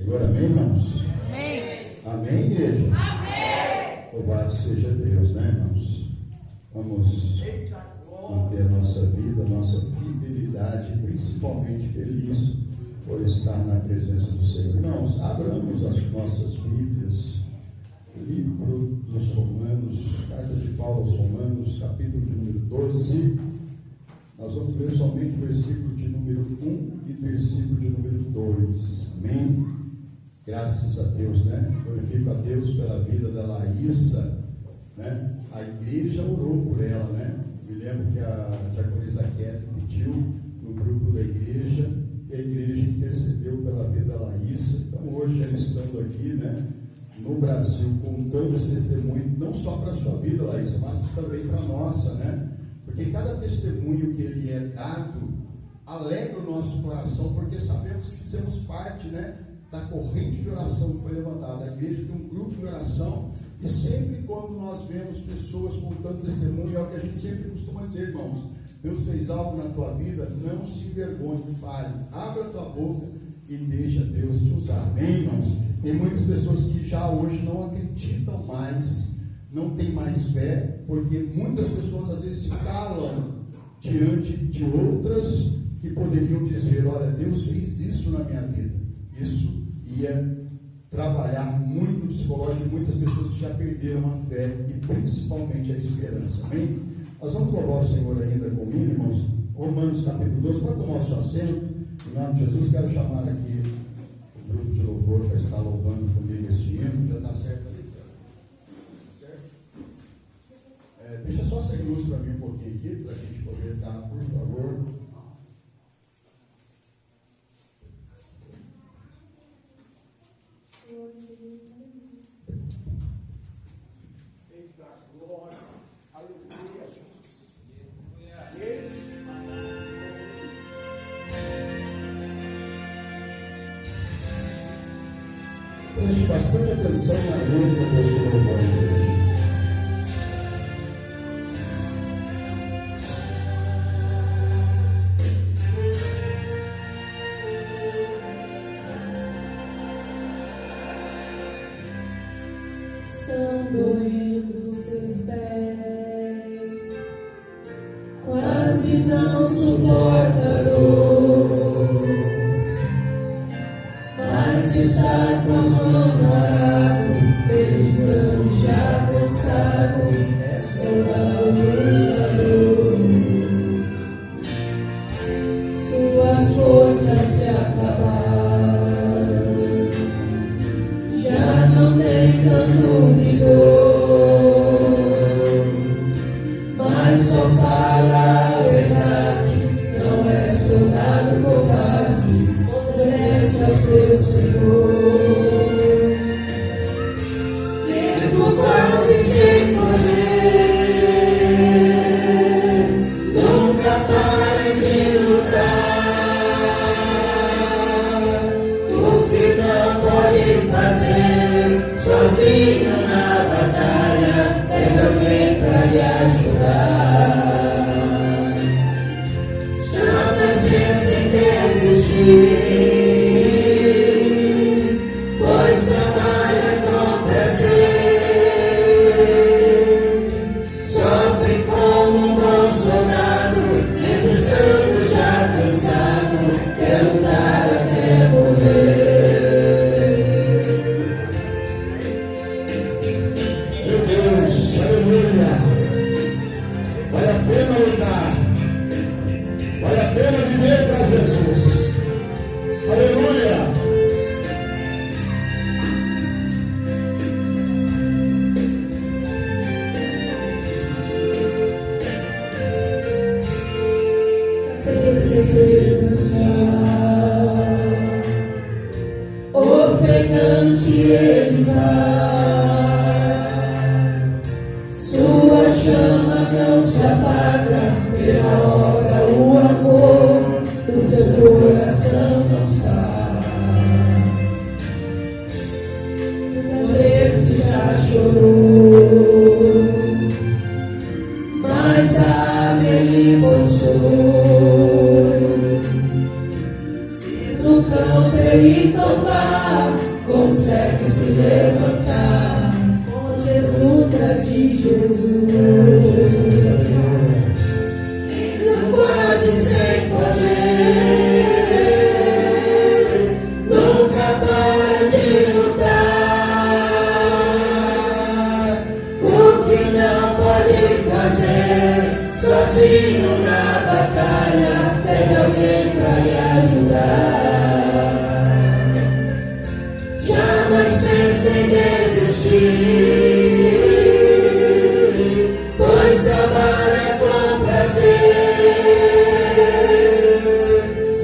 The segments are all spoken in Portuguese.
Agora, amém, irmãos? Amém. Amém, igreja? Amém. Louvado seja Deus, né, irmãos? Vamos manter a nossa vida, a nossa fidelidade, principalmente feliz por estar na presença do Senhor. Irmãos, abramos as nossas Bíblias, livro dos Romanos, carta de Paulo aos Romanos, capítulo de número 12. Nós vamos ler somente o versículo de número 1 e versículo de número 2. Amém? Graças a Deus, né? Glorifico a Deus pela vida da Laísa, né? A igreja orou por ela, né? Me lembro que a diaconisa Kétia pediu no grupo da igreja, e a igreja intercedeu pela vida da Laísa. Então hoje, ela estando aqui, né, no Brasil, contando esse testemunho, não só para a sua vida, Laísa, mas também para a nossa, né? Porque cada testemunho que ele é dado alegra o nosso coração, porque sabemos que fizemos parte, né, da corrente de oração que foi levantada. A igreja tem um grupo de oração, e sempre quando nós vemos pessoas contando testemunho, é o que a gente sempre costuma dizer, irmãos: Deus fez algo na tua vida, não se envergonhe, fale, abra a tua boca e deixa Deus te usar. Amém, irmãos? Tem muitas pessoas que já hoje não acreditam mais, não tem mais fé, porque muitas pessoas às vezes se calam diante de outras que poderiam dizer: olha, Deus fez isso na minha vida. Isso ia trabalhar muito no psicológico de muitas pessoas que já perderam a fé e principalmente a esperança. Amém? Nós vamos louvar o Senhor ainda comigo, irmãos. Romanos capítulo 2, pode tomar o seu assento. Em nome de Jesus, quero chamar aqui o grupo de louvor para estar louvando comigo este hino. Já está certo ali? Está certo? Deixa só sem luz para mim um pouquinho aqui, para a gente poder estar, por favor. Preste bastante atenção na letra desse louvor hoje. Estão doendo os seus pés, quase não suporta a dor, mas está com as mãos no arado, pensando já cansado, é soldado lutador. Suas forças se acabaram, já não tem tanto vigor, mas só fala a verdade, não é soldado covarde, obedece ao seu Senhor. Mesmo quase sem poder, nunca pare de lutar. O que não pode fazer sozinho na batalha, tem alguém para lhe ajudar. Chama-te sem desistir, pois trabalha com prazer. Sofre como um bom soldado, mesmo estando já cansado, quer lutar até morrer. Meu Deus, aleluia! Vale a pena lutar, vale a pena viver para Jesus. Aleluia! Cabeça Jesus, ofegante ele vai, sua chama não se apaga, pela hora o amor do seu coração não sai. Muitas vezes já chorou, mas a ele mostrou. Se no campo ele tombar, consegue se levantar com resulta de Jesus. Ainda quase sem poder, nunca para de lutar. O que não pode fazer sozinho na batalha, pede alguém pra lhe ajudar. Jamais pense em desistir, pois trabalha com prazer.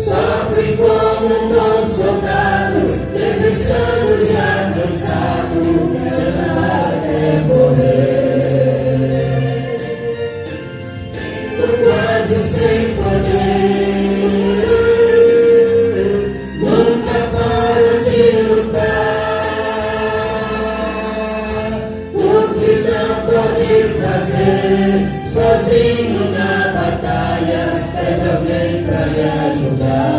Sofre como um bom soldado, mesmo estando já cansado, quer levar até morrer. Quase sem poder, nunca para de lutar. O que não pode fazer sozinho na batalha, pede alguém pra lhe ajudar.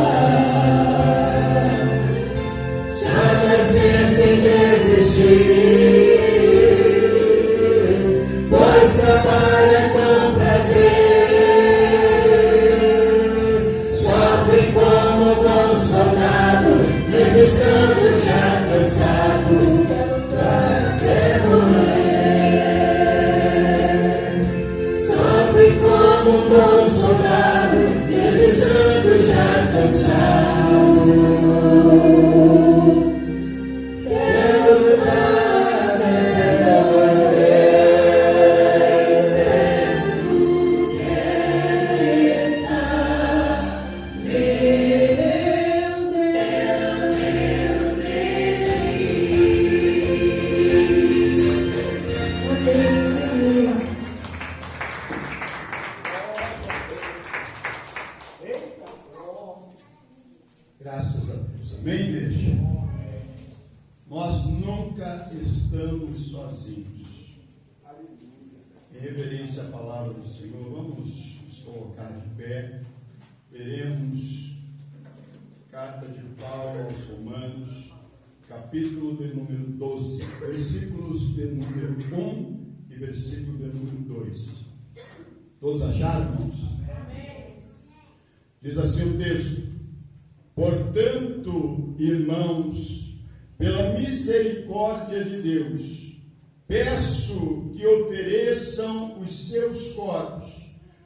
Jamais pense em desistir, pois trabalha com prazer. Estando já cansado, quer lutar até morrer. Sofre como um bom soldado, mesmo estando já cansado, quer lutar até morrer. Esperando quem está Graças a Deus. Amém, igreja? Nós nunca estamos sozinhos. Em reverência à palavra do Senhor, vamos nos colocar de pé. Veremos carta de Paulo aos Romanos, capítulo de número 12, versículos de número 1 e versículo de número 2. Todos acharam, irmãos? Diz assim o texto: portanto, irmãos, pela misericórdia de Deus, peço que ofereçam os seus corpos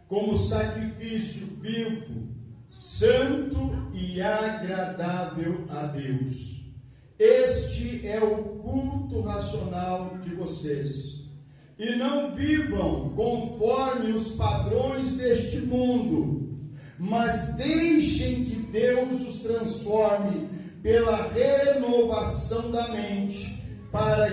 como sacrifício vivo, santo e agradável a Deus. Este é o culto racional de vocês. E não vivam conforme os padrões deste mundo, mas deixem que Deus os transforme pela renovação da mente, para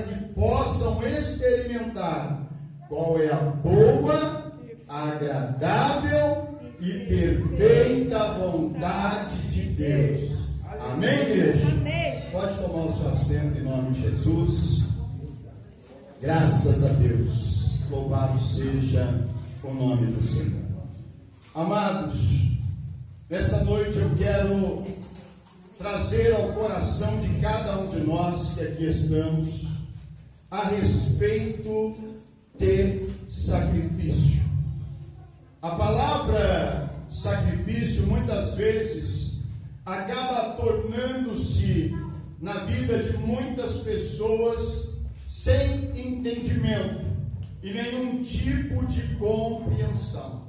que possam experimentar qual é a boa, agradável e perfeita vontade de Deus. Amém, igreja? Amém. Pode tomar o seu assento em nome de Jesus. Graças a Deus. Louvado seja o nome do Senhor. Amados, nessa noite eu quero trazer ao coração de cada um de nós que aqui estamos a respeito de sacrifício. A palavra sacrifício muitas vezes acaba tornando-se na vida de muitas pessoas sem entendimento e nenhum tipo de compreensão.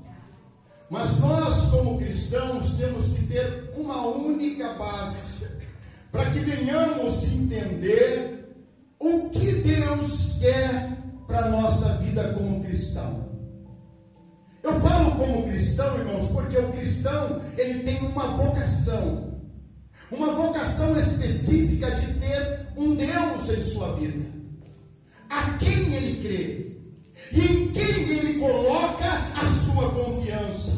Mas nós, como cristãos, temos que ter uma única base para que venhamos entender o que Deus quer para a nossa vida como cristão. Eu falo como cristão, irmãos, porque o cristão, ele tem uma vocação específica de ter um Deus em sua vida, a quem ele crê, e em quem ele coloca a sua confiança,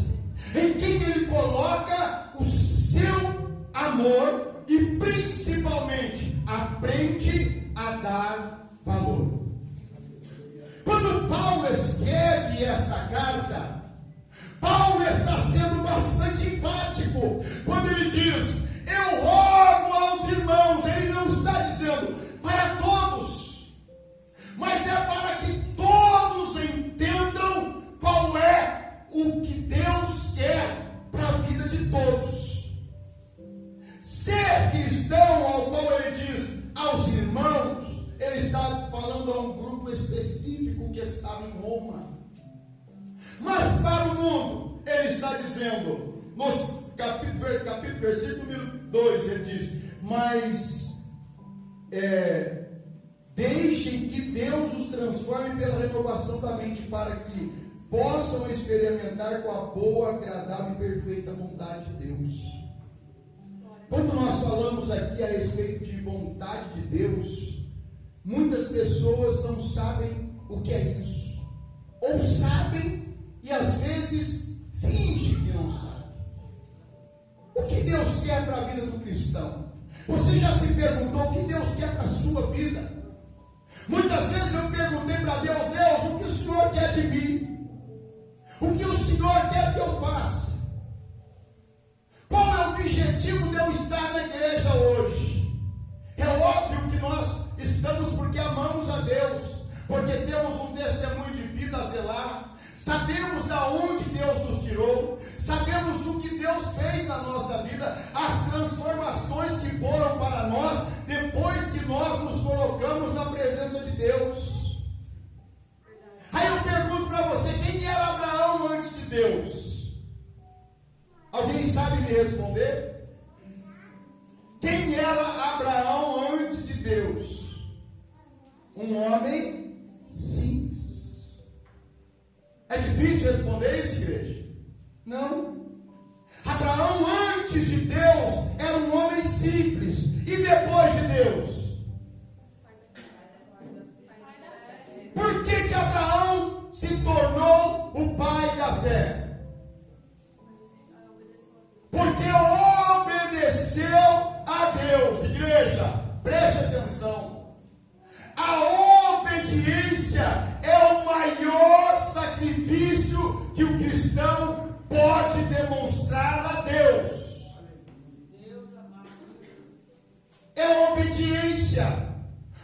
em quem ele coloca o seu amor e principalmente aprende a dar valor. Quando Paulo escreve esta carta, Paulo está sendo bastante enfático quando ele diz: eu rogo aos irmãos. Ele não está está falando a um grupo específico que estava em Roma. Mas para o mundo, ele está dizendo, no versículo número 2, ele diz: mas deixem que Deus os transforme pela renovação da mente, para que possam experimentar com a boa, agradável e perfeita vontade de Deus. Quando nós falamos aqui a respeito de vontade de Deus, muitas pessoas não sabem o que é isso, ou sabem e às vezes fingem que não sabem. O que Deus quer para a vida do cristão? Você já se perguntou o que Deus quer para a sua vida? Muitas vezes eu perguntei para Deus: Deus, o que o Senhor quer de mim? O que o Senhor quer que eu faça? Qual é o objetivo de eu estar na igreja hoje? É óbvio que nós estamos porque amamos a Deus, porque temos um testemunho de vida a zelar, sabemos da onde Deus nos tirou, sabemos o que Deus fez na nossa vida, as transformações que foram para nós depois que nós nos colocamos na presença de Deus. Aí eu pergunto para você: quem era Abraão antes de Deus? Alguém sabe me responder? Quem era Abraão antes de Deus? Um homem simples. É difícil responder isso, igreja? Não. Abraão antes de Deus era um homem simples. E depois de Deus? Por que Abraão se tornou o pai da fé? Porque obedeceu a Deus. Igreja, preste atenção. A obediência é o maior sacrifício que o cristão pode demonstrar a Deus. É a obediência.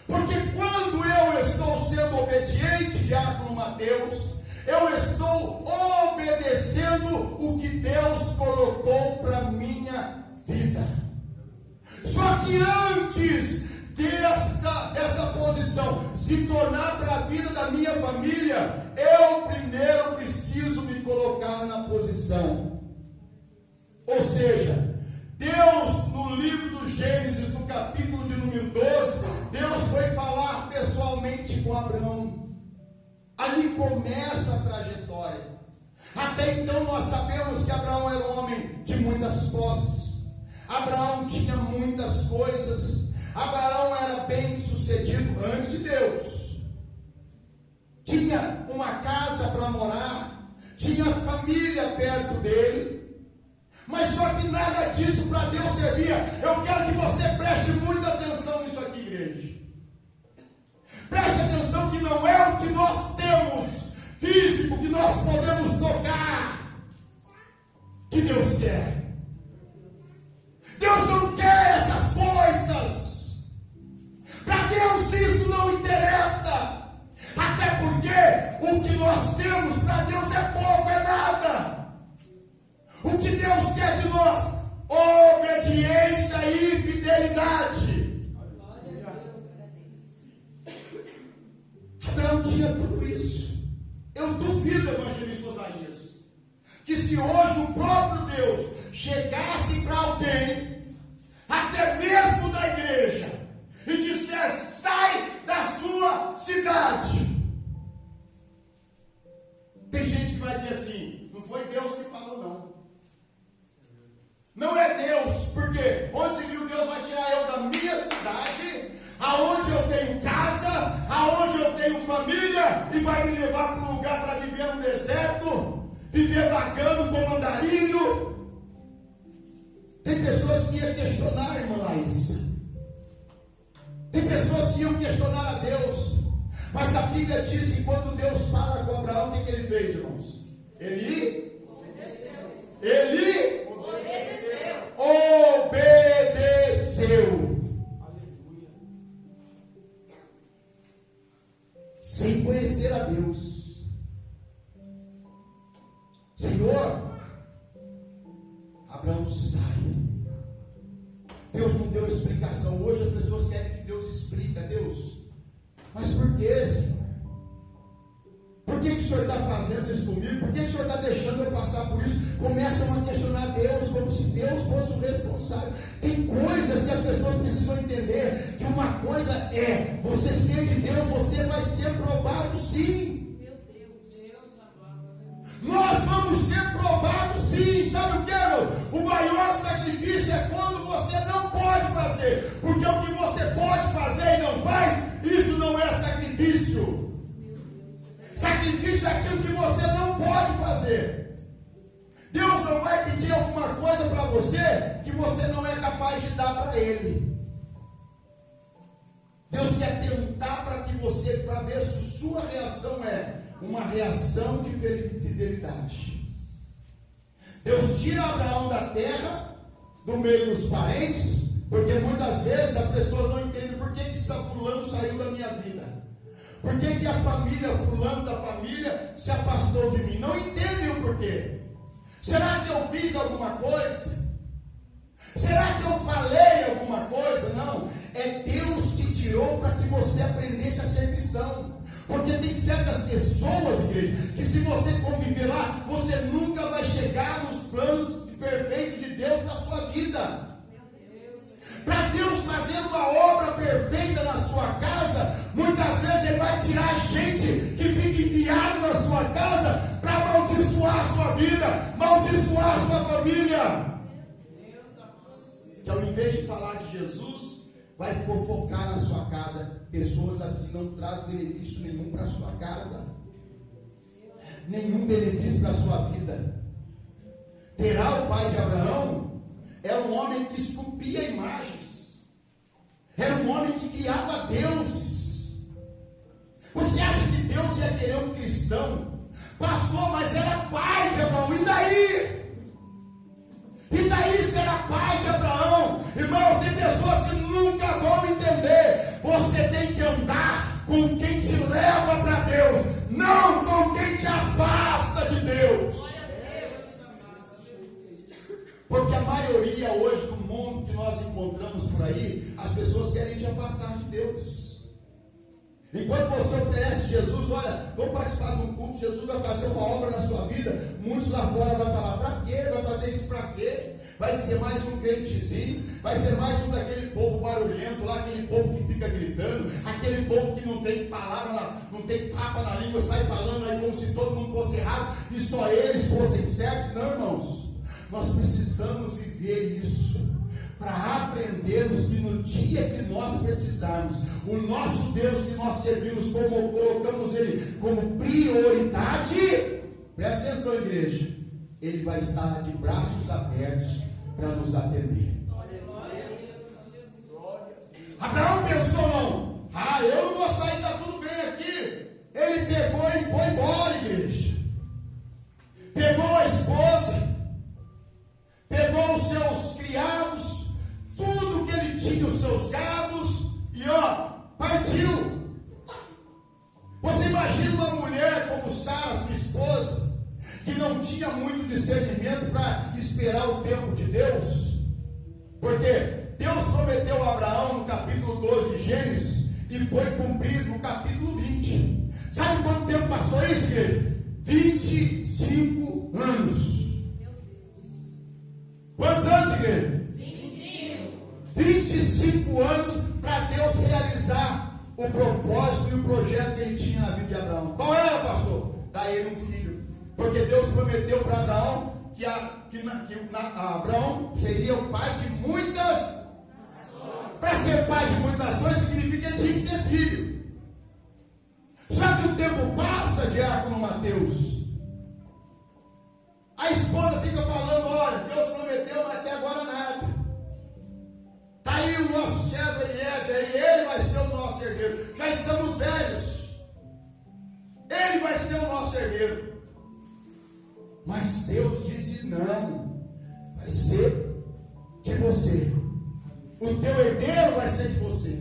Porque quando eu estou sendo obediente, diácono Mateus, eu estou obedecendo o que Deus colocou para minha vida. Só que antes desta posição se tornar para a vida da minha família, eu primeiro preciso me colocar na posição. Ou seja, Deus, no livro do Gênesis, no capítulo de número 12, Deus foi falar pessoalmente com Abraão. Ali começa a trajetória. Até então nós sabemos que Abraão era um homem de muitas posses. Abraão tinha muitas coisas. Abraão era bem sucedido antes de Deus. Tinha uma casa para morar. Tinha família perto dele. Mas só que nada disso para Deus servia. Eu quero que você preste muita atenção nisso aqui, igreja. Preste atenção que não é o que nós temos físico, que nós podemos tocar, que Deus quer. Deus não quer essas coisas. Para Deus isso não interessa. Até porque o que nós temos para Deus é pouco, é nada. O que Deus quer de nós? Obediência e fidelidade. Abraão tinha tudo isso. Eu duvido, evangelista Osaías, que se hoje o próprio Deus chegasse para alguém, até mesmo da igreja, e dissesse: sai da sua cidade. Tem gente que vai dizer assim: não foi Deus que falou, não. Não é Deus, porque onde se viu Deus vai tirar eu da minha cidade, aonde eu tenho casa, aonde eu tenho família, e vai me levar para um lugar para viver no deserto, viver vagando como andarilho. Tem pessoas que iam questionar, irmã Laís. Tem pessoas que iam questionar a Deus. Mas a Bíblia diz que quando Deus fala com Abraão, o que ele fez, irmãos? Ele obedeceu. Ele obedeceu. Sem conhecer a Deus. Senhor, Abraão sai. Deus não deu explicação. Hoje as pessoas querem que Deus explique. Deus, Mas por que, Senhor? Por que o Senhor está fazendo isso comigo? Por que o Senhor está deixando eu passar por isso? Começam a questionar Deus, como se Deus fosse o responsável. Tem coisas que as pessoas precisam entender, que uma coisa é, você ser de Deus, você vai ser provado sim. Meu Deus. Nós vamos ser provados sim. Sabe o que, meu? O maior sacrifício é quando você não pode fazer. Porque o que você pode fazer e não faz, isso não é sacrifício. Sacrifício é aquilo que você não pode fazer. Deus não vai pedir alguma coisa para você que você não é capaz de dar para Ele. Deus quer tentar para que você, para ver se sua reação é uma reação de fidelidade. Deus tira Abraão da terra, do meio dos parentes, porque muitas vezes as pessoas não entendem por que fulano saiu da minha vida. Por que a família, fulano da família, se afastou de mim? Não entendem o porquê. Será que eu fiz alguma coisa? Será que eu falei alguma coisa? Não. É Deus que tirou para que você aprendesse a ser cristão. Porque tem certas pessoas, igreja, que se você conviver lá, você nunca vai chegar nos planos perfeitos de Deus na sua vida. Para Deus fazer uma obra perfeita na sua casa, muitas vezes Ele vai tirar gente que fica enfiado na sua casa para amaldiçoar a sua vida, amaldiçoar a sua família. Que ao invés de falar de Jesus, vai fofocar na sua casa. Pessoas assim não trazem benefício nenhum para a sua casa, nenhum benefício para a sua vida. Terá, o pai de Abraão, era um homem que esculpia imagens. Era um homem que criava deuses. Você acha que Deus ia querer um cristão? Pastor, mas era pai de Abraão. E daí? E daí se era pai de Abraão? Irmão, tem pessoas que nunca vão entender. Você tem que andar com quem te leva para Deus, não com quem te afasta de Deus. Porque a maioria hoje do mundo que nós encontramos por aí, as pessoas querem te afastar de Deus. Enquanto você oferece Jesus, olha, vou participar de um culto, Jesus vai fazer uma obra na sua vida, muitos lá fora vão falar, para quê? Vai fazer isso para quê? Vai ser mais um crentezinho, vai ser mais um daquele povo barulhento lá, aquele povo que fica gritando, aquele povo que não tem palavra, não tem papo na língua, sai falando aí como se todo mundo fosse errado e só eles fossem certos. Não, irmãos. Nós precisamos viver isso, para aprendermos que no dia que nós precisarmos, o nosso Deus que nós servimos, como colocamos Ele como prioridade, presta atenção, igreja, Ele vai estar de braços abertos para nos atender. Abraão pensou, não, eu não vou sair, está tudo bem aqui. Ele pegou e foi embora, igreja. Pegou a esposa, pegou os seus criados, tudo que ele tinha, os seus gados, e partiu. Você imagina uma mulher como Sara, sua esposa, que não tinha muito discernimento para esperar o tempo de Deus? Porque Deus prometeu a Abraão no capítulo 12 de Gênesis, e foi cumprido no capítulo 20. Sabe quanto tempo passou isso, querido? 25 anos. Quantos anos, igreja? 25 anos para Deus realizar o propósito e o projeto que Ele tinha na vida de Abraão. Qual era, pastor? Dar ele um filho. Porque Deus prometeu para Abraão que Abraão seria o pai de muitas nações. Para ser pai de muitas nações significa que tinha que ter filho. Só que o tempo passa, diácono Mateus. A esposa fica falando, olha, Deus prometeu, mas até agora nada. Está aí o nosso servo Eliezer, e ele vai ser o nosso herdeiro. Já estamos velhos. Ele vai ser o nosso herdeiro. Mas Deus disse, não, vai ser de você. O teu herdeiro vai ser de você.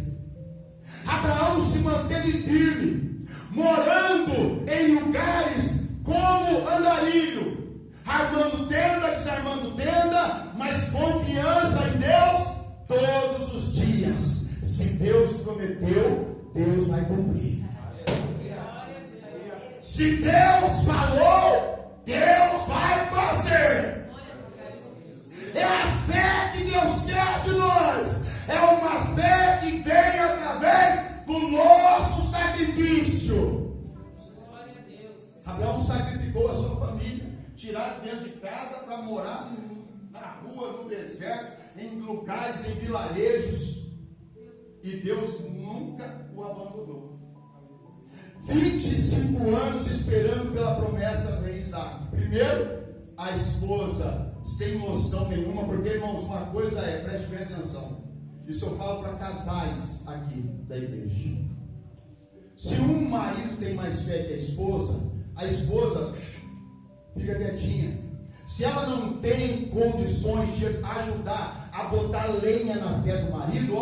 Abraão se manteve firme, morando em lugares como andarilho, armando tenda, desarmando tenda, mas confiança em Deus todos os dias. Se Deus prometeu, Deus vai cumprir. Se Deus falou, Deus vai fazer. É a fé que Deus quer de nós. É uma fé que vem através do nosso sacrifício. Abraão sacrificou a sua família, tirado dentro de casa para morar na rua, no deserto, em lugares, em vilarejos. E Deus nunca o abandonou. 25 anos esperando pela promessa de Isaac. Primeiro, a esposa sem noção nenhuma, porque, irmãos, uma coisa é, preste bem atenção, isso eu falo para casais aqui da igreja. Se um marido tem mais fé que a esposa fica quietinha. Se ela não tem condições de ajudar a botar lenha na fé do marido,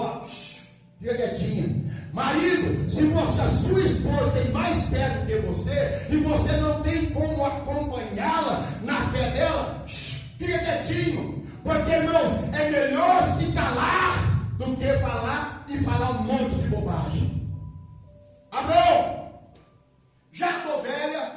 fica quietinha. Marido, se a sua esposa tem mais fé do que você, e você não tem como acompanhá-la na fé dela, fica quietinho. Porque, irmãos, é melhor se calar do que falar e falar um monte de bobagem. Abraão, já estou velha,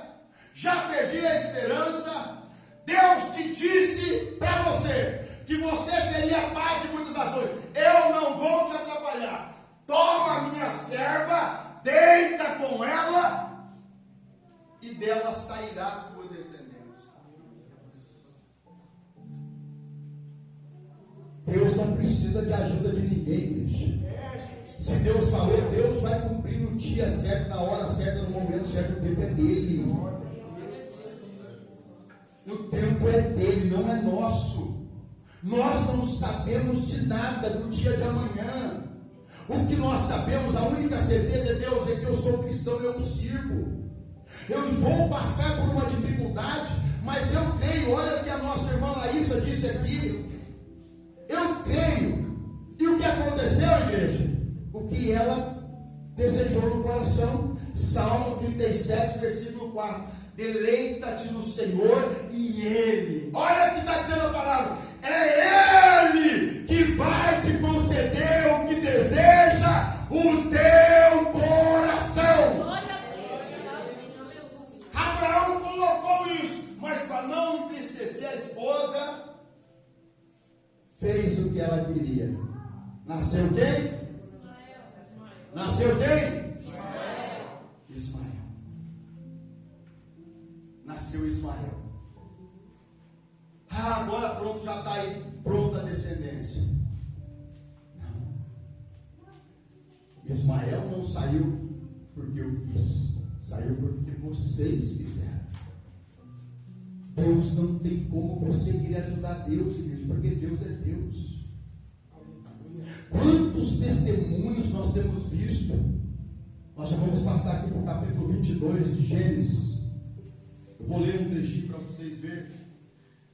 já perdi a esperança. Deus te disse para você que você seria pai de muitas nações. Eu não vou te atrapalhar. Toma a minha serva, deita com ela, e dela sairá a tua descendência. Deus não precisa de ajuda de ninguém, igreja. Se Deus falou, Deus vai cumprir no dia certo, na hora certa, no momento certo. O tempo é dele. O tempo é dele, não é nosso. Nós não sabemos de nada do dia de amanhã. O que nós sabemos, a única certeza é Deus, é que eu sou cristão, eu o sirvo. Eu vou passar por uma dificuldade, mas eu creio. Olha o que a nossa irmã Laísa disse aqui. Eu creio. E o que aconteceu, igreja? O que ela desejou no coração. Salmo 37, versículo 4. Deleita-te no Senhor e Ele. Olha o que está dizendo a palavra. É Ele que vai te conceder o que deseja o teu coração. Abraão colocou isso, mas para não entristecer a esposa, fez o que ela queria. Nasceu quem? Nasceu quem? Ismael. Nasceu Ismael. Agora pronto, já está aí pronta a descendência. Não. Ismael não saiu porque eu quis, saiu porque vocês quiseram. Deus não tem como você querer ajudar Deus, igreja, porque Deus é Deus. Quantos testemunhos nós temos visto? Nós já vamos passar aqui para o capítulo 22 de Gênesis. Eu vou ler um trechinho para vocês verem.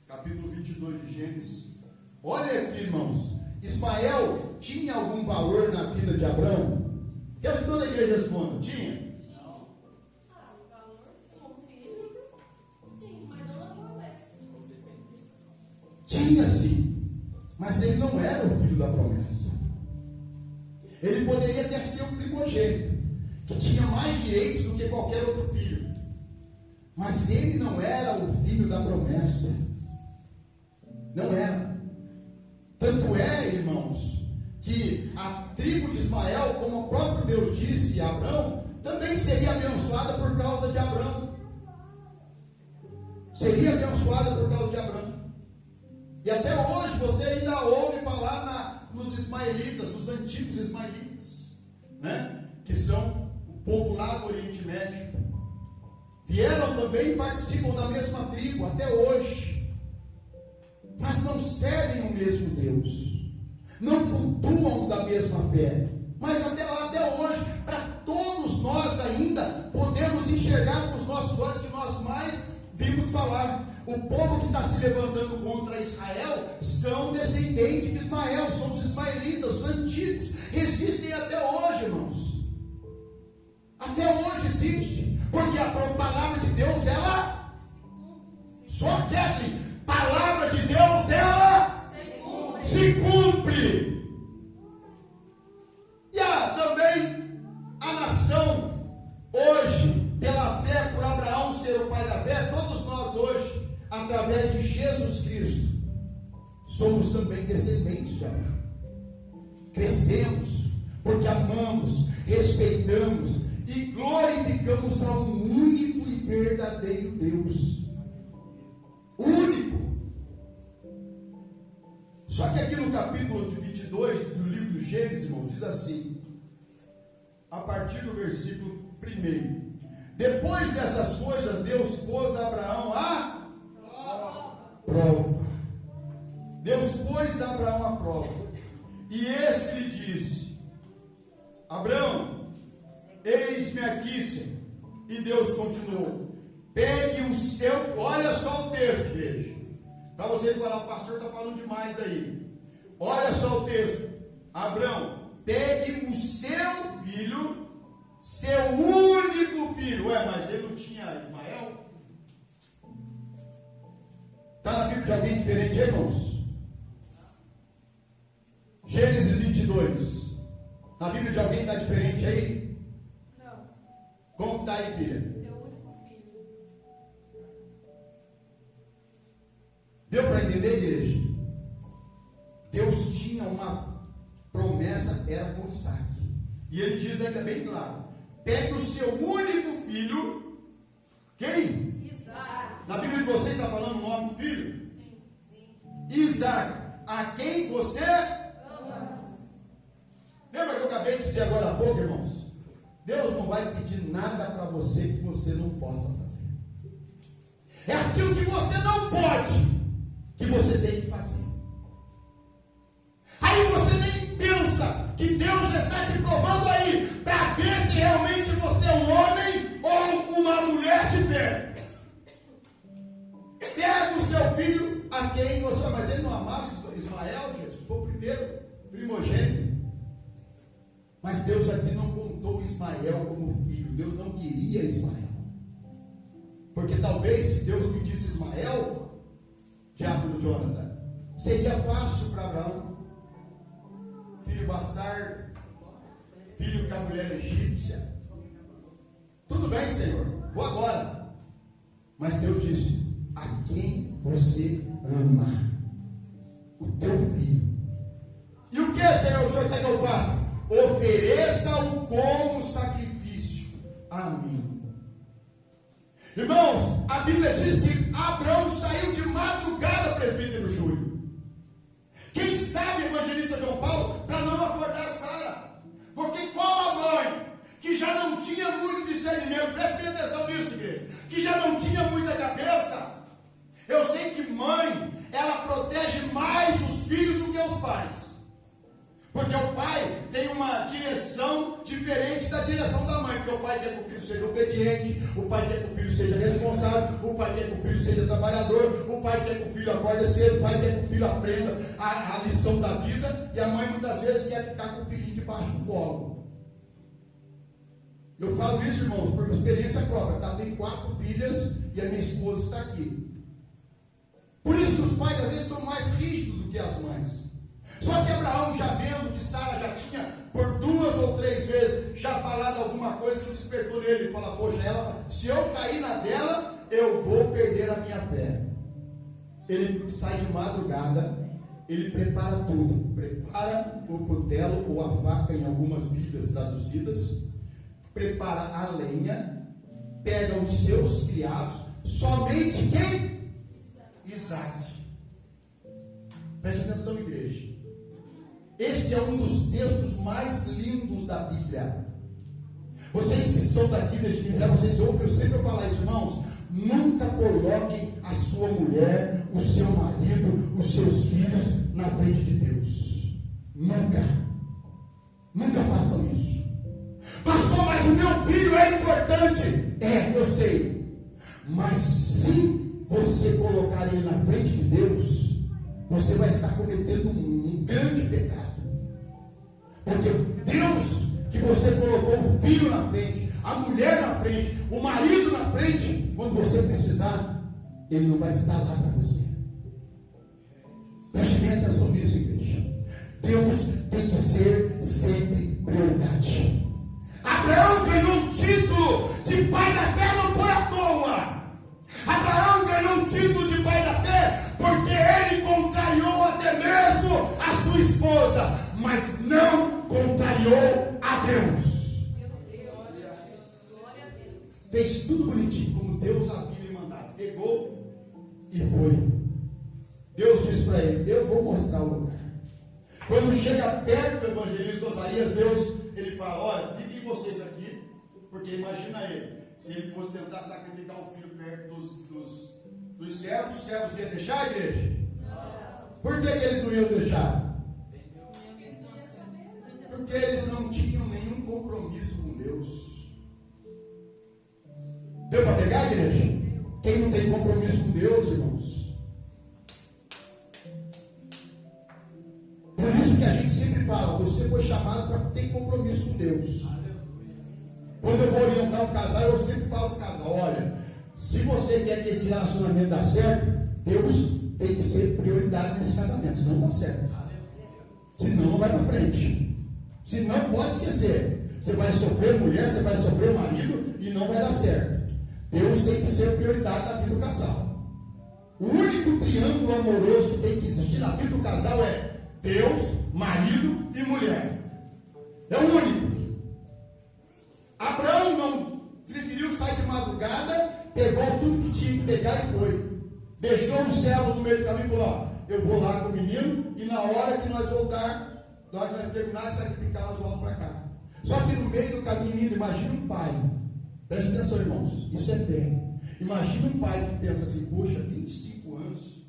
Capítulo 22 de Gênesis. Olha aqui, irmãos. Ismael tinha algum valor na vida de Abraão? Quero que toda a igreja responda. Tinha? Não. O valor, sim, como filho, sim, mas não a promessa. Tinha sim, mas ele não era o filho da promessa. Ele poderia até ser um primogênito, que tinha mais direitos do que qualquer outro filho, mas ele não era o filho da promessa. Não era. Tanto é, irmãos, que a tribo de Ismael, como o próprio Deus disse a Abraão, também seria abençoada por causa de Abraão. Seria abençoada por causa de Abraão. E até hoje você ainda ouve falar nos ismaelitas, nos antigos ismaelitas, né? Que são o povo lá do Oriente Médio. Vieram também e participam da mesma tribo até hoje, mas não servem o mesmo Deus, não cultuam da mesma fé, mas até lá, até hoje, para todos nós ainda podemos enxergar com os nossos olhos que nós mais vimos falar. O povo que está se levantando contra Israel são descendentes de Ismael, são os ismaelitas, os antigos, existem até hoje, irmãos. Até hoje existe, porque a palavra de Deus, ela só quer, palavra de Deus, ela se cumpre. E também a nação hoje, pela fé, por Abraão ser o pai da fé, todos nós hoje, através de Jesus Cristo, somos também descendentes de Abraão. Crescemos, porque amamos, respeitamos e glorificamos a um único e verdadeiro Deus. Único. Só que aqui no capítulo 22 do livro do Gênesis, irmãos, diz assim, a partir do versículo 1: depois dessas coisas, Deus pôs a Abraão a prova. Deus pôs a Abraão à prova. E este lhe disse: Abraão, eis-me aqui, Senhor. E Deus continuou: pegue o seu... Olha só o texto, igreja. Para você falar, o pastor está falando demais aí. Olha só o texto. Abraão, pegue o seu filho, seu único filho. Ué, mas ele não tinha Ismael? Está na Bíblia de alguém diferente, irmãos? Gênesis 22. Na Bíblia de alguém está diferente aí? Não. Como está aí, filha? Teu único filho. Deu para entender, igreja? Deus tinha uma promessa, era com Isaac. E ele diz ainda bem claro: pegue o seu único filho. Quem? Isaac. Na Bíblia de vocês está falando o nome do filho? Sim. Isaac, a quem você... Lembra que eu acabei de dizer agora há pouco, irmãos? Deus não vai pedir nada para você que você não possa fazer. É aquilo que você não pode, que você tem que fazer. Aí você nem pensa que Deus está te provando aí, para ver se realmente você é um homem ou uma mulher de fé. Pega o seu filho a quem você... Mas ele não amava Ismael, Jesus, foi o primeiro primogênito. Mas Deus aqui não contou Ismael como filho. Deus não queria Ismael. Porque talvez se Deus pedisse Ismael, diabo do Jonathan, seria fácil para Abraão. Filho bastardo, filho com a mulher egípcia. Tudo bem, Senhor, vou agora. Mas Deus disse: a quem você ama, o teu filho. E o que, Senhor, o Senhor quer que eu faça? Ofereça-o como sacrifício a mim. Irmãos, a Bíblia diz que Abraão saiu de madrugada, presbítero Júlio. Quem sabe, evangelista João Paulo, para não acordar Sara. Porque qual a mãe que já não tinha muito discernimento, preste bem atenção nisso, igreja, que já não tinha muita cabeça? Eu sei que mãe, ela protege mais os filhos do que os pais. Porque o pai tem uma direção diferente da direção da mãe. Porque o pai quer que o filho seja obediente, o pai quer que o filho seja responsável, o pai quer que o filho seja trabalhador, o pai quer que o filho acorde cedo, o pai quer que o filho aprenda a lição da vida, e a mãe muitas vezes quer ficar com o filhinho debaixo do colo. Eu falo isso, irmãos, por experiência própria, tá? Tenho 4 filhas e a minha esposa está aqui. Por isso que os pais às vezes são mais rígidos do que as mães. Só que Abraão, já vendo que Sara já tinha por 2 ou 3 vezes já falado alguma coisa que despertou nele, ele fala: poxa, ela, se eu cair na dela, eu vou perder a minha fé. Ele sai de madrugada, ele prepara tudo, prepara o cutelo ou a faca em algumas Bíblias traduzidas, prepara a lenha, pega os seus criados, somente quem? Isaac. Preste atenção, igreja. Este é um dos textos mais lindos da Bíblia. Vocês que são daqui deste lugar, vocês ouvem eu sempre falar isso, irmãos. Nunca coloquem a sua mulher, o seu marido, os seus filhos na frente de Deus. Nunca. Nunca façam isso. Pastor, mas o meu filho é importante. É, eu sei. Mas se você colocar ele na frente de Deus, você vai estar cometendo um grande pecado. Porque Deus, que você colocou o filho na frente, a mulher na frente, o marido na frente, quando você precisar, ele não vai estar lá para você. Preste bem atenção nisso, igreja. Deus tem que ser sempre prioridade. Abraão Deus. Meu Deus. Glória a Deus. Fez tudo bonitinho, como Deus havia lhe mandado. Pegou e foi. Deus disse para ele: eu vou mostrar o lugar. Quando chega perto do evangelista Osaias, Deus, ele fala: olha, fiquem vocês aqui, porque imagina ele, se ele fosse tentar sacrificar um filho perto dos servos, os servos iam deixar a igreja? Não. Por que eles não iam deixar? Porque eles não tinham nenhum compromisso com Deus. Deu para pegar a igreja? Quem não tem compromisso com Deus, irmãos? Por isso que a gente sempre fala: você foi chamado para ter compromisso com Deus. Quando eu vou orientar um casal, eu sempre falo para o casal: olha, se você quer que esse relacionamento dê certo, Deus tem que ser prioridade nesse casamento, senão não dá certo. Senão não vai para frente. Senão pode esquecer. Você vai sofrer mulher, você vai sofrer marido e não vai dar certo. Deus tem que ser prioridade na vida do casal. O único triângulo amoroso que tem que existir na vida do casal é Deus, marido e mulher. É o único. Abraão não preferiu sair de madrugada, pegou tudo que tinha que pegar e foi. Deixou os servos no meio do caminho e falou: ó, eu vou lá com o menino e na hora que nós voltar, na hora que nós terminar de sacrificar, nós vamos para cá. Só que no meio do caminho, imagina um pai. Preste atenção, irmãos, isso é fé. Imagina um pai que pensa assim: poxa, 25 anos.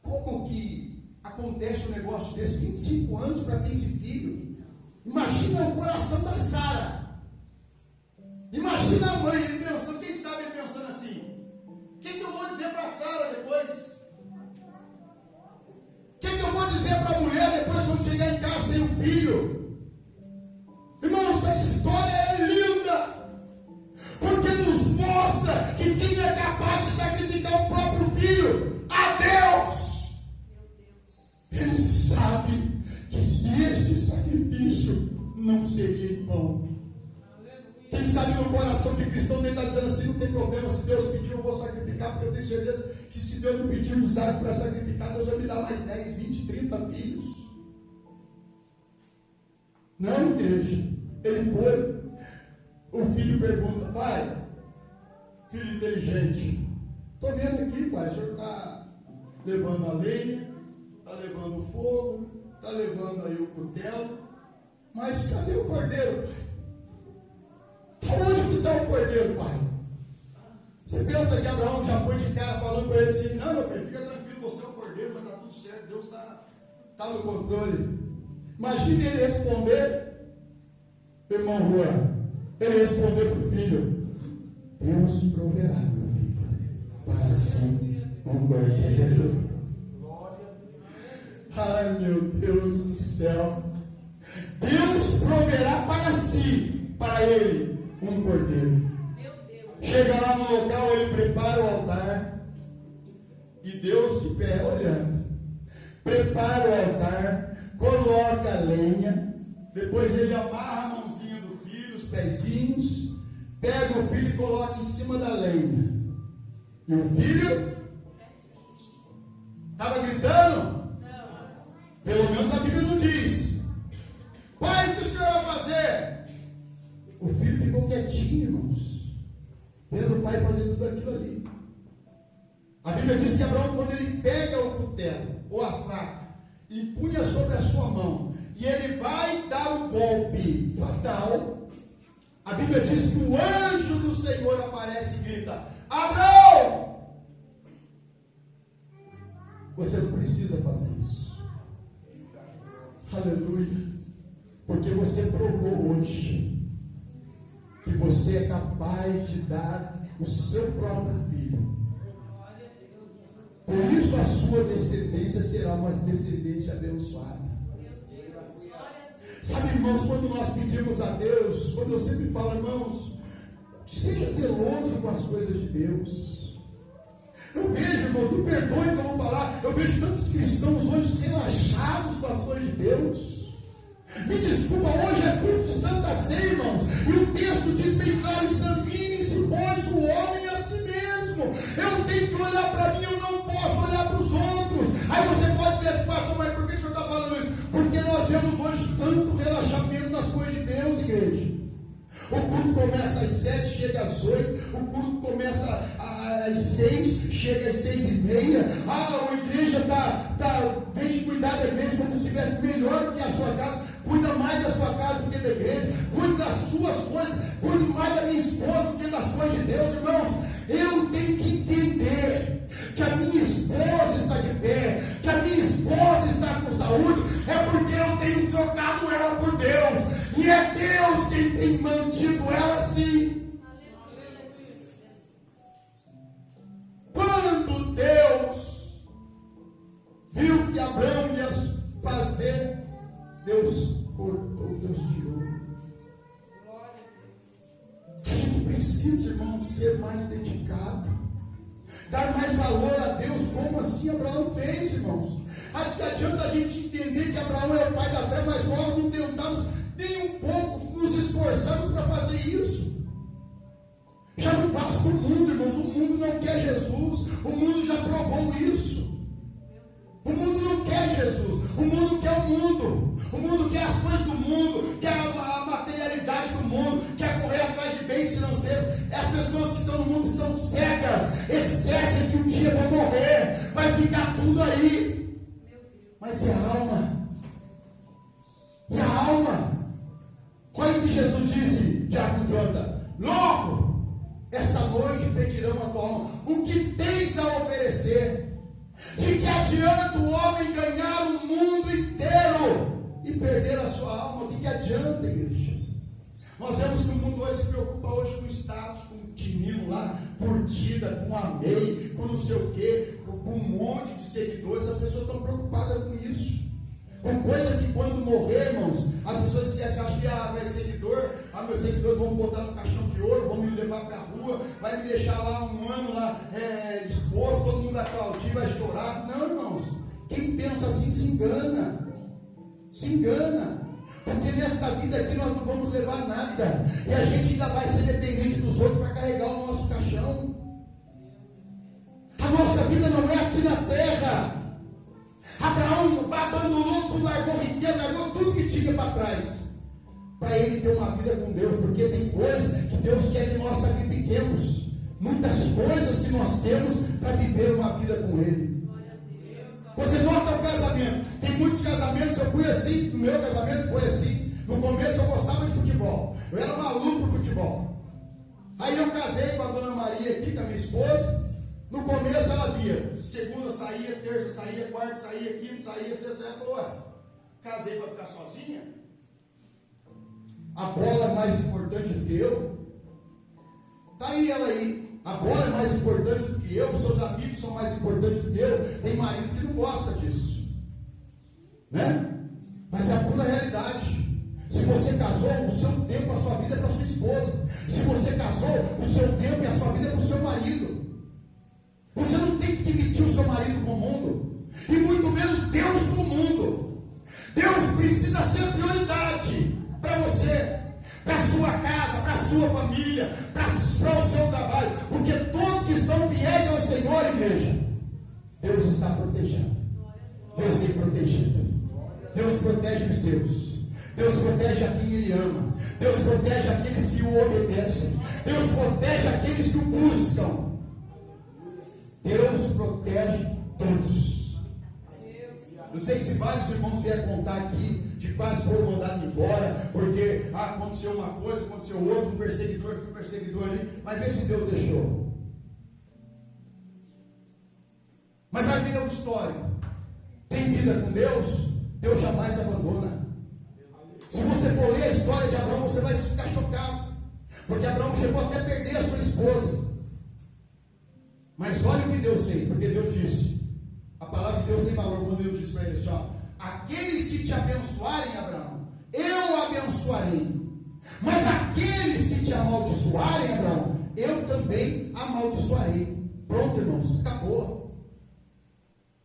Como que acontece um negócio desse? 25 anos para ter esse filho. Imagina o coração da Sara. Imagina a mãe, ele pensando, quem sabe ele pensando assim: o que eu vou dizer para a Sara depois? O que eu vou dizer para a mulher depois quando chegar em casa sem um filho? Irmão, essa história é linda, porque nos mostra que quem é capaz de sacrificar o próprio filho a Deus, ele sabe que este sacrifício não seria em vão. Quem sabe no coração de cristão ele está dizendo assim: não tem problema, se Deus pediu eu vou sacrificar, porque eu tenho certeza que se Deus não pedir um Isaac para sacrificar, Deus vai me dar mais 10, 20, 30 filhos. Não, igreja. Ele foi. O filho pergunta: pai, filho inteligente, estou vendo aqui, pai, o senhor está levando a lenha, está levando o fogo, está levando aí o cutelo, mas cadê o cordeiro, pai? Onde que está o cordeiro, pai? Você pensa que Abraão já foi de cara falando para ele assim: não, meu filho, fica tranquilo, você é o cordeiro, mas está tudo certo, Deus está no controle. Imagine ele responder, irmão Juan, ele responder para o filho: Deus proverá, meu filho, para si um cordeiro. Ai, meu Deus do céu. Deus proverá para si, para ele, um cordeiro. Chega lá no local, ele prepara o altar. E Deus de pé olhando. Prepara o altar, coloca a lenha. Depois ele amarra a mãozinha do filho, os pezinhos. Pega o filho e coloca em cima da lenha. E o filho estava gritando? Pelo menos a Bíblia não diz. Pai, o que o senhor vai fazer? O filho ficou quietinho, irmãos, vendo o pai fazer tudo aquilo ali. A Bíblia diz que Abraão, quando ele pega o cutelo ou a faca e punha sobre a sua mão, e ele vai dar o golpe fatal, a Bíblia diz que o anjo do Senhor aparece e grita: Abraão, você não precisa fazer isso. Aleluia. Porque você provou hoje que você é capaz de dar o seu próprio filho. Por isso a sua descendência será uma descendência abençoada. Sabe, irmãos, quando nós pedimos a Deus, quando eu sempre falo, irmãos, seja zeloso com as coisas de Deus. Eu vejo, irmãos, me perdoe que eu vou falar, eu vejo tantos cristãos hoje relaxados com as coisas de Deus. Me desculpa, hoje é culto de Santa Ceia, irmãos, e o texto diz bem claro: examine-se, pois, o homem a si mesmo. Eu tenho que olhar para mim, eu não posso olhar para os outros. Aí você pode dizer assim: pastor, mas por que o senhor está falando isso? Porque nós vemos hoje tanto relaxamento O culto começa às 7, chega às 8. O culto começa às 6, chega às 6:30. A igreja vem de cuidar da igreja como se estivesse melhor do que a sua casa. Cuida mais da sua casa do que da igreja. Cuida das suas coisas. Cuida mais da minha esposa do que das coisas de Deus, irmãos. Eu tenho que entender que a minha esposa está de pé, que a minha esposa está com saúde, é porque eu tenho trocado ela por Deus, e é Deus quem tem mantido ela assim. Quando Deus viu que Abraão ia fazer, Deus cortou, Deus tirou. A gente precisa, irmão, ser mais dedicado, dar mais valor a Deus, como assim Abraão fez, irmãos. Adianta a gente entender que Abraão é o pai da fé, mas nós não tentamos nem um pouco, nos esforçamos para fazer isso. Já não basta o mundo, irmãos. O mundo não quer Jesus. O mundo já provou isso. O mundo não quer Jesus. O mundo quer o mundo. O mundo quer as coisas do mundo, quer a materialidade do mundo, quer correr atrás de bens financeiros. As pessoas que estão no mundo estão cegas, esquecem que um dia vão morrer, vai ficar tudo aí. Mas e a alma? E a alma? Olha o que Jesus disse, diácono Jonathan: louco, esta noite pedirão a tua alma. O que tens a oferecer? De que adianta o homem ganhar o mundo inteiro e perder a sua alma? O que adianta, igreja? Nós vemos que o mundo hoje se preocupa hoje com status, com um timinho lá, curtida, com amei, com não sei o quê, com um monte de seguidores. As pessoas estão preocupadas com isso, com coisa que quando morrer, irmãos, as pessoas esquecem. Acho que vai seguidor, meus seguidores vão botar no caixão de ouro, vão me levar para a rua, vai me deixar lá um ano lá disposto, todo mundo vai aplaudir, vai chorar. Não, irmãos, quem pensa assim se engana. Se engana, porque nesta vida aqui nós não vamos levar nada, e a gente ainda vai ser dependente dos outros para carregar o nosso caixão. A nossa vida não é aqui na terra. Abraão abandonou tudo, largou riqueza, largou tudo que tinha para trás, para ele ter uma vida com Deus, porque tem coisas que Deus quer que nós sacrifiquemos, muitas coisas que nós temos para viver uma vida com Ele. Você nota o casamento, tem muitos casamentos, eu fui assim, no meu casamento foi assim. No começo eu gostava de futebol, eu era maluco por futebol. Aí eu casei com a dona Maria aqui, com a minha esposa. No começo ela via, segunda saía, terça saía, quarta saía, quinta saía, sexta. Ela falou: casei para ficar sozinha? A bola é mais importante do que eu? Tá aí ela aí. A bola é mais importante do que eu, os seus amigos são mais importantes do que eu. Tem marido que não gosta disso, né? Mas é a pura realidade. Se você casou, o seu tempo, a sua vida é para sua esposa. Se você casou, o seu tempo e a sua vida é para o seu marido. Você não tem que dividir o seu marido com o mundo, e muito menos Deus com o mundo. Deus precisa ser prioridade para você, para a sua casa, para a sua família, para o seu trabalho, porque todos que são fiéis ao Senhor, igreja, Deus está protegendo. Deus tem protegido. Deus protege os seus. Deus protege a quem Ele ama. Deus protege aqueles que o obedecem. Deus protege aqueles que o buscam. Deus protege todos. Eu sei que se vários irmãos vierem contar aqui de quase foram mandados embora, porque aconteceu uma coisa, aconteceu outra, um perseguidor ali, mas vê se Deus deixou. Mas vai ver a história. Tem vida com Deus, Deus jamais abandona. Se você for ler a história de Abraão, você vai ficar chocado, porque Abraão chegou até a perder a sua esposa. Mas olha o que Deus fez, porque Deus disse, a palavra de Deus tem valor quando Deus disse para ele assim: aqueles que te abençoarem, Abraão, eu abençoarei, mas aqueles que te amaldiçoarem, Abraão, eu também amaldiçoarei. Pronto, irmãos, acabou.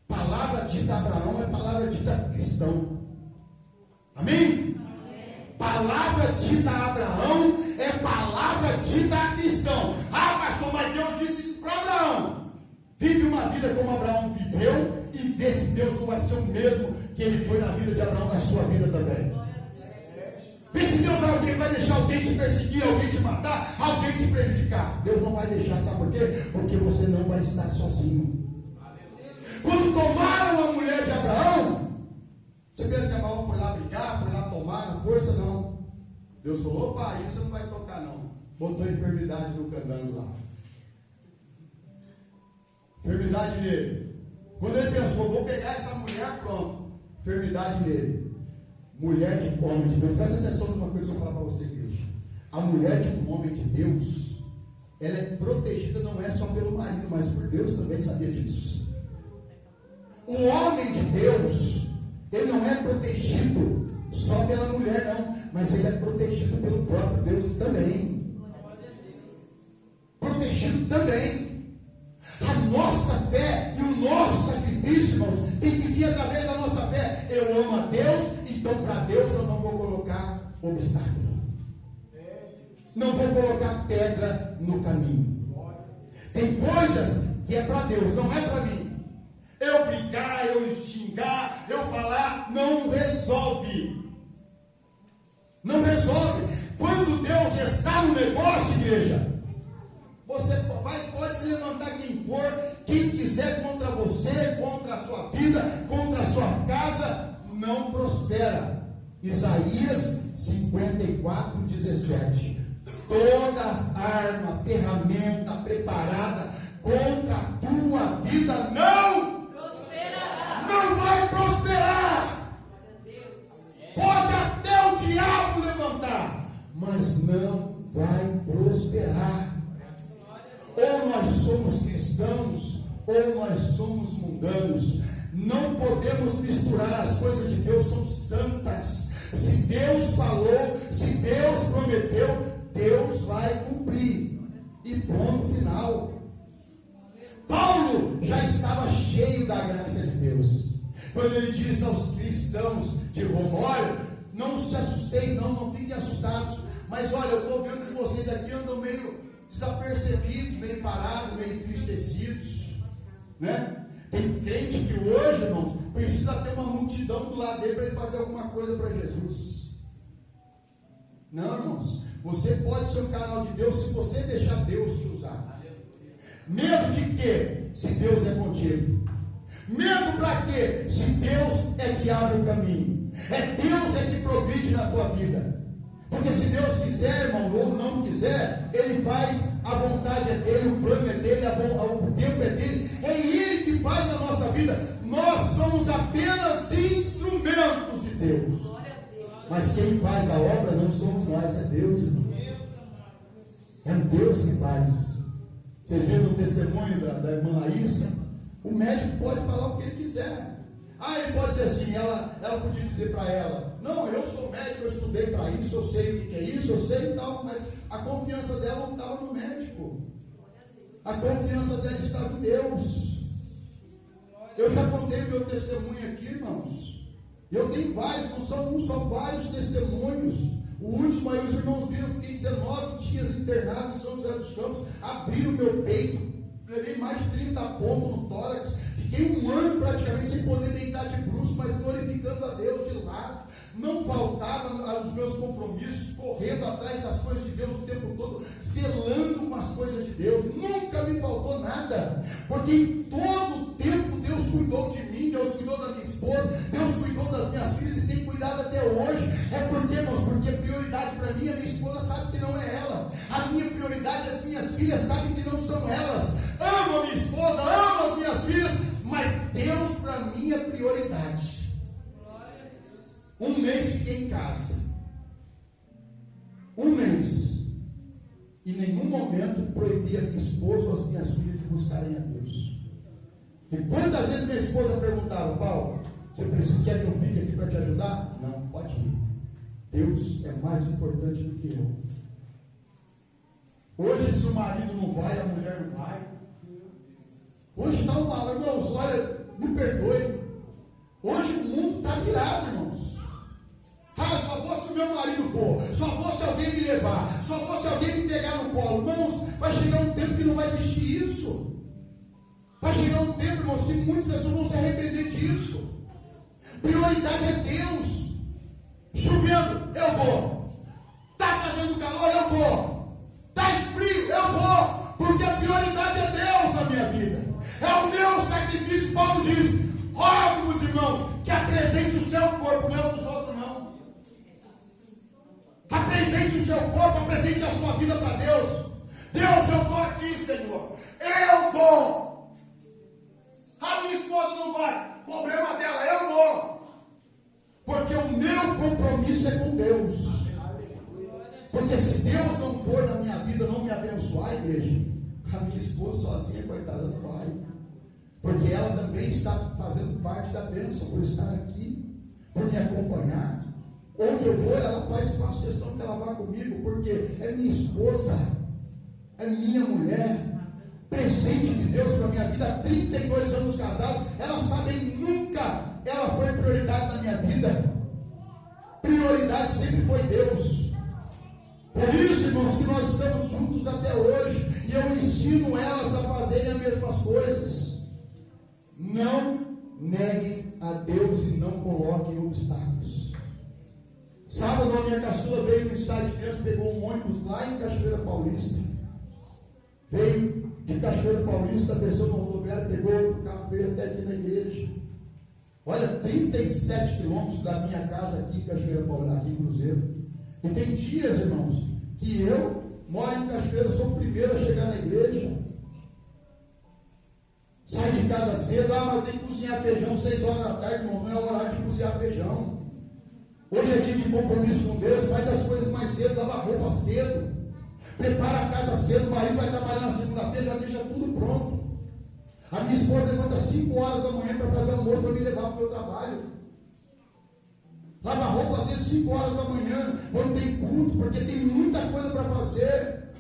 Palavra dita a Abraão é palavra dita a cristão. Amém? Palavra dita a Abraão é palavra dita a cristão. Pastor, mas Deus disse isso para Abraão. Vive uma vida como Abraão viveu e vê se Deus não vai ser o mesmo que ele foi na vida de Abraão, na sua vida também. Vê se Deus vai vai deixar alguém te perseguir, alguém te matar, alguém te prejudicar. Deus não vai deixar, sabe por quê? Porque você não vai estar sozinho. Quando tomaram a mulher de Abraão, você pensa que Abraão foi lá brigar, foi lá tomar na força? Não. Deus falou: opa, isso não vai tocar não. Botou enfermidade no candango lá. Enfermidade nele. Quando ele pensou: vou pegar essa mulher, pronto. Enfermidade nele. Mulher de homem de Deus. Presta atenção numa coisa que eu vou falar para você, igreja. A mulher de um homem de Deus, ela é protegida não é só pelo marido, mas por Deus também, sabia disso? O homem de Deus, ele não é protegido só pela mulher, não, mas ele é protegido pelo próprio Deus também. Protegido também. A nossa fé e o nosso sacrifício, irmãos, tem que vir através da nossa fé. Eu amo a Deus, então para Deus eu não vou colocar obstáculo. Não vou colocar pedra no caminho. Tem coisas que é para Deus, não é para mim. Eu brigar, eu xingar, eu falar, não resolve. Não resolve. Quando Deus está no negócio, igreja, você pode se levantar quem for, quem quiser contra você, contra a sua vida, contra a sua casa, não prospera. Isaías 54:17. Toda arma, ferramenta preparada contra a tua vida não prosperará. Não vai prosperar. Pode até o diabo levantar, mas não vai prosperar. Ou nós somos cristãos, ou nós somos mundanos. Não podemos misturar as coisas de Deus, são santas. Se Deus falou, se Deus prometeu, Deus vai cumprir. E ponto final. Paulo já estava cheio da graça de Deus. Quando ele diz aos cristãos de Roma: olha, não se assusteis, não fiquem assustados. Mas olha, eu estou vendo que vocês aqui andam meio desapercebidos, meio parados, meio entristecidos, né? Tem crente que hoje, irmãos, precisa ter uma multidão do lado dele para ele fazer alguma coisa para Jesus. Não, irmãos, você pode ser um canal de Deus se você deixar Deus te usar. Medo de quê? Se Deus é contigo. Medo para quê? Se Deus é que abre o caminho. É Deus é que progride na tua vida. Porque se Deus quiser, irmão, ou não quiser, Ele faz, a vontade é dele, o plano é dele, o tempo é dele, é Ele que faz na nossa vida. Nós somos apenas instrumentos de Deus. Mas quem faz a obra não somos nós, é Deus, irmão. É Deus que faz. Vocês viram o testemunho da irmã Laísa? O médico pode falar o que ele quiser. Ele pode dizer assim, ela podia dizer para ela: não, eu sou médico, eu estudei para isso, eu sei o que é isso, eu sei e tal, mas a confiança dela não estava no médico. A confiança dela estava em Deus. Eu já contei meu testemunho aqui, irmãos. Eu tenho vários, não são um só, vários testemunhos. O último aí, os irmãos viram, fiquei 19 dias internado em São José dos Campos, abriram meu peito, levei mais de 30 pontos no tórax, fiquei um ano praticamente sem poder deitar de bruços, mas glorificando a Deus de lado. Não faltava os meus compromissos, correndo atrás das coisas de Deus o tempo todo, zelando com as coisas de Deus. Nunca me faltou nada, porque em todo o tempo Deus cuidou de mim, Deus cuidou da minha esposa, Deus cuidou das minhas filhas e tem cuidado até hoje. É porque, irmãos, porque a prioridade para mim, a minha esposa sabe que não é ela. A minha prioridade, as minhas filhas sabem que não são elas. Amo a minha esposa, amo as minhas filhas, mas Deus para mim é prioridade. Um mês fiquei em casa. Um mês. Em nenhum momento proibi a minha esposa ou as minhas filhas de buscarem a Deus. E quantas vezes minha esposa perguntava: Paulo, você precisa que eu fique aqui para te ajudar? Não, pode ir. Deus é mais importante do que eu. Hoje, se o marido não vai, a mulher não vai. Hoje está uma, irmãos, olha, me perdoe. Hoje o mundo está virado, irmãos. Só vou se o meu marido for, só vou se alguém me levar, só vou se alguém me pegar no colo. Irmãos, vai chegar um tempo que não vai existir isso. Vai chegar um tempo, irmãos, que muitas pessoas vão se arrepender disso. Prioridade é Deus. Chovendo, eu vou. Está apresente o seu corpo, apresente a sua vida para Deus. Deus, eu estou aqui, Senhor. Eu vou. A minha esposa não vai. Problema dela, eu vou. Porque o meu compromisso é com Deus. Porque se Deus não for na minha vida, não me abençoar, igreja, a minha esposa sozinha, coitada, não vai. Porque ela também está fazendo parte da bênção por estar aqui, por me acompanhar. Onde eu vou, ela faço questão que ela vá comigo, porque é minha esposa, é minha mulher, presente de Deus para a minha vida, há 32 anos casado. Ela sabe que nunca ela foi prioridade na minha vida. Prioridade sempre foi Deus. Por isso, irmãos, que nós estamos juntos até hoje, e eu ensino elas a fazerem as mesmas coisas. Não neguem a Deus e não coloquem obstáculos. Sábado a minha caçula veio no ensaio de criança, pegou um ônibus lá em Cachoeira Paulista. Veio de Cachoeira Paulista, desceu no rodoviário, pegou outro carro, veio até aqui na igreja. Olha, 37 quilômetros da minha casa aqui em Cachoeira Paulista, aqui em Cruzeiro. E tem dias, irmãos, que eu moro em Cachoeira, sou o primeiro a chegar na igreja. Sai de casa cedo, mas tem que cozinhar feijão 6 horas da tarde, irmão, não é horário de cozinhar feijão. Hoje é dia de compromisso com Deus, faz as coisas mais cedo, lava a roupa cedo, prepara a casa cedo, o marido vai trabalhar na segunda-feira, já deixa tudo pronto. A minha esposa levanta 5 horas da manhã para fazer almoço para me levar para o meu trabalho. Lava a roupa às vezes 5 horas da manhã, quando tem culto, porque tem muita coisa para fazer.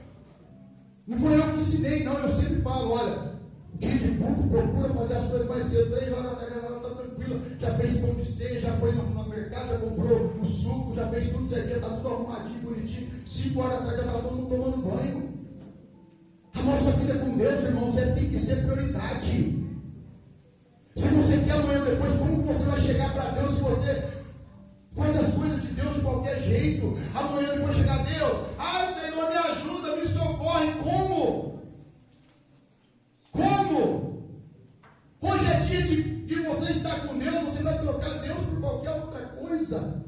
Não foi eu que ensinei, não, eu sempre falo, olha, dia de culto, procura fazer as coisas mais cedo, 3 horas da tarde, ela está tranquila, já fez pão de ceia, já foi no mercado, já comprou o suco, já fez tudo certinho, está tudo arrumadinho, bonitinho, 5 horas da tarde, já está todo mundo tomando banho. A nossa vida com Deus, irmãos, tem que ser prioridade. Se você quer amanhã depois, como você vai chegar para Deus se você faz as coisas de Deus de qualquer jeito? Amanhã depois chegar a Deus, Senhor, me ajuda, me socorre, como? Como? Hoje é dia de você estar com Deus, você vai trocar Deus por qualquer outra coisa.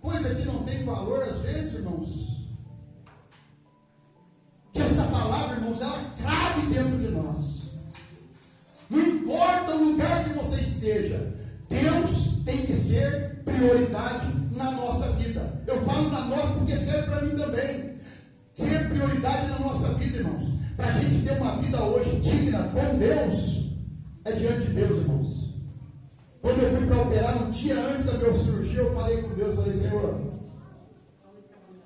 Coisa que não tem valor às vezes, irmãos. Que essa palavra, irmãos, ela cabe dentro de nós. Não importa o lugar que você esteja, Deus tem que ser prioridade na nossa vida. Eu falo na nossa porque serve para mim também. Ser prioridade na nossa vida, irmãos. Para a gente ter uma vida hoje digna com Deus, é diante de Deus, irmãos. Quando eu fui para operar, no dia antes da minha cirurgia, eu falei com Deus, falei, Senhor,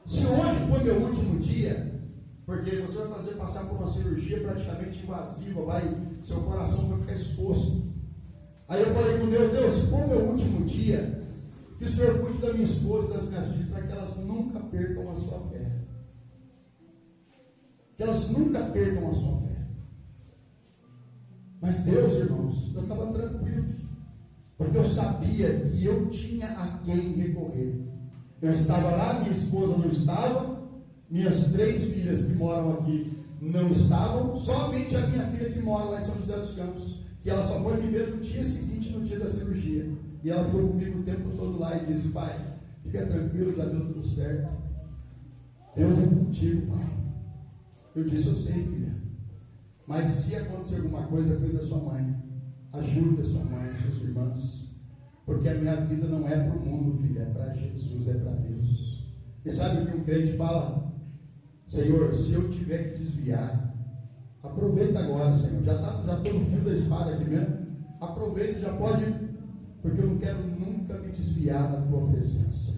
se hoje foi meu último dia, porque você vai passar por uma cirurgia praticamente invasiva, seu coração vai ficar exposto. Aí eu falei com Deus, Deus, se for meu último dia, que o Senhor cuide da minha esposa e das minhas filhas, para que elas nunca percam a sua fé. Que elas nunca percam a sua fé. Mas Deus, irmãos, eu estava tranquilo, porque eu sabia que eu tinha a quem recorrer. Eu estava lá, minha esposa não estava, minhas 3 filhas que moram aqui não estavam, somente a minha filha que mora lá em São José dos Campos, que ela só foi me ver no dia seguinte, no dia da cirurgia. E ela foi comigo o tempo todo lá e disse, pai, fica tranquilo, já deu tudo certo. Deus é contigo, pai. Eu disse, eu sei, filha. Mas se acontecer alguma coisa, cuida da sua mãe. Ajuda a sua mãe, seus irmãos. Porque a minha vida não é para o mundo, filha, é para Jesus, é para Deus. E sabe o que um crente fala? Senhor, se eu tiver que desviar, aproveita agora, Senhor. Já estou no fio da espada aqui mesmo. Aproveita, já pode, porque eu não quero nunca me desviar da tua presença.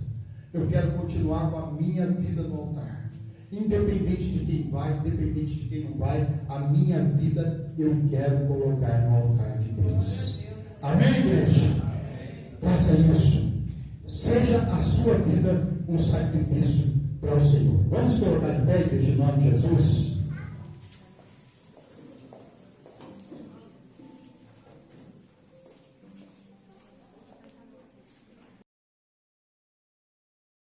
Eu quero continuar com a minha vida no altar. Independente de quem vai, independente de quem não vai, a minha vida eu quero colocar no altar de Deus. Amém, igreja? Faça isso. Seja a sua vida um sacrifício para o Senhor. Vamos colocar de pé, igreja, em nome de Jesus.